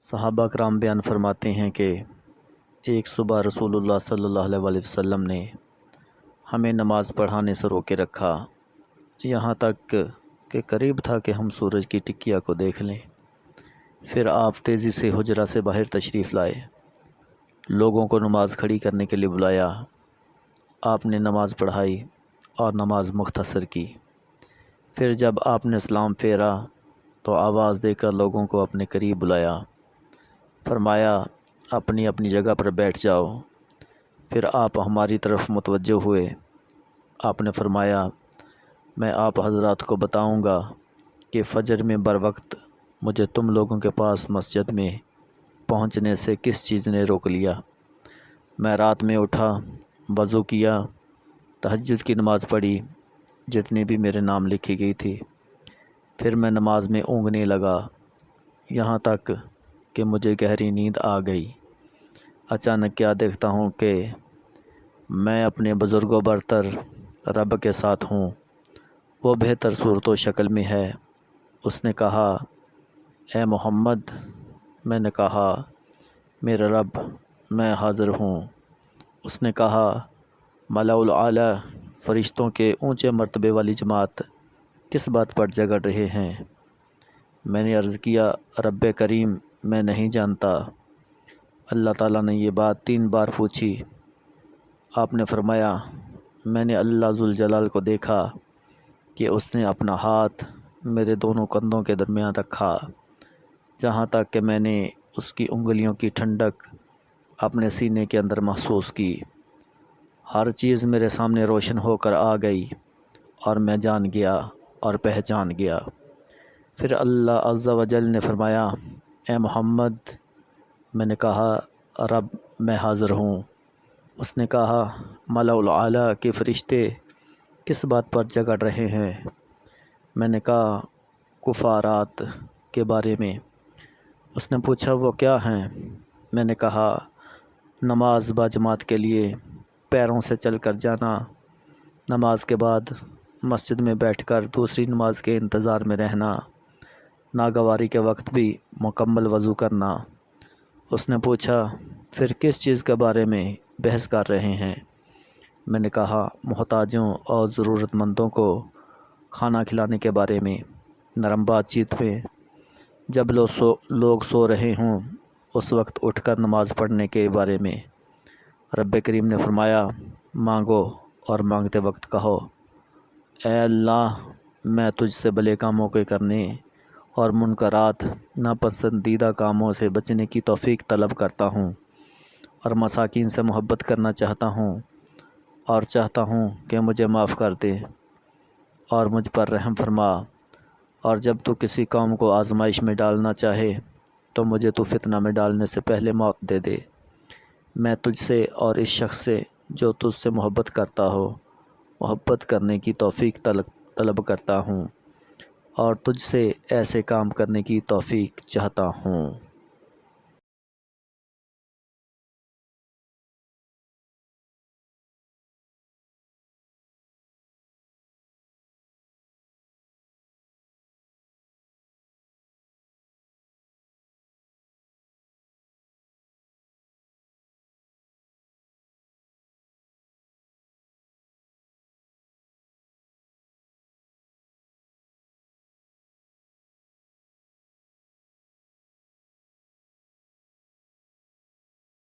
صحابہ کرام بیان فرماتے ہیں کہ ایک صبح رسول اللہ صلی اللہ علیہ وآلہ وسلم نے ہمیں نماز پڑھانے سے روکے رکھا، یہاں تک کہ قریب تھا کہ ہم سورج کی ٹکیا کو دیکھ لیں۔ پھر آپ تیزی سے حجرہ سے باہر تشریف لائے، لوگوں کو نماز کھڑی کرنے کے لیے بلایا۔ آپ نے نماز پڑھائی اور نماز مختصر کی۔ پھر جب آپ نے سلام پھیرا تو آواز دے کر لوگوں کو اپنے قریب بلایا، فرمایا اپنی اپنی جگہ پر بیٹھ جاؤ۔ پھر آپ ہماری طرف متوجہ ہوئے، آپ نے فرمایا میں آپ حضرات کو بتاؤں گا کہ فجر میں بروقت مجھے تم لوگوں کے پاس مسجد میں پہنچنے سے کس چیز نے روک لیا۔ میں رات میں اٹھا، وضو کیا، تہجد کی نماز پڑھی جتنی بھی میرے نام لکھی گئی تھی، پھر میں نماز میں اونگنے لگا یہاں تک کہ مجھے گہری نیند آ گئی۔ اچانک کیا دیکھتا ہوں کہ میں اپنے بزرگوں برتر رب کے ساتھ ہوں، وہ بہتر صورت و شکل میں ہے۔ اس نے کہا اے محمد، میں نے کہا میرے رب میں حاضر ہوں۔ اس نے کہا ملأ الاعلیٰ فرشتوں کے اونچے مرتبے والی جماعت کس بات پر جگڑ رہے ہیں؟ میں نے عرض کیا رب کریم میں نہیں جانتا۔ اللہ تعالیٰ نے یہ بات 3 بار پوچھی۔ آپ نے فرمایا میں نے اللہ ذوالجلال کو دیکھا کہ اس نے اپنا ہاتھ میرے دونوں کندھوں کے درمیان رکھا، جہاں تک کہ میں نے اس کی انگلیوں کی ٹھنڈک اپنے سینے کے اندر محسوس کی۔ ہر چیز میرے سامنے روشن ہو کر آ گئی اور میں جان گیا اور پہچان گیا۔ پھر اللہ عز و جل نے فرمایا اے محمد، میں نے کہا رب میں حاضر ہوں۔ اس نے کہا ملأ الاعلیٰ کے فرشتے کس بات پر جگڑ رہے ہیں؟ میں نے کہا کفارات کے بارے میں۔ اس نے پوچھا وہ کیا ہیں؟ میں نے کہا نماز باجماعت کے لیے پیروں سے چل کر جانا، نماز کے بعد مسجد میں بیٹھ کر دوسری نماز کے انتظار میں رہنا، ناگواری کے وقت بھی مکمل وضو کرنا۔ اس نے پوچھا پھر کس چیز کے بارے میں بحث کر رہے ہیں؟ میں نے کہا محتاجوں اور ضرورت مندوں کو کھانا کھلانے کے بارے میں، نرم بات چیت میں، جب لوگ سو رہے ہوں اس وقت اٹھ کر نماز پڑھنے کے بارے میں۔ رب کریم نے فرمایا مانگو اور مانگتے وقت کہو اے اللہ میں تجھ سے بھلے کاموں کے کرنے اور منکرات ناپسندیدہ کاموں سے بچنے کی توفیق طلب کرتا ہوں، اور مساکین سے محبت کرنا چاہتا ہوں، اور چاہتا ہوں کہ مجھے معاف کر دے اور مجھ پر رحم فرما، اور جب تو کسی قوم کو آزمائش میں ڈالنا چاہے تو مجھے تو فتنہ میں ڈالنے سے پہلے موت دے دے۔ میں تجھ سے اور اس شخص سے جو تجھ سے محبت کرتا ہو محبت کرنے کی توفیق طلب کرتا ہوں، اور تجھ سے ایسے کام کرنے کی توفیق چاہتا ہوں۔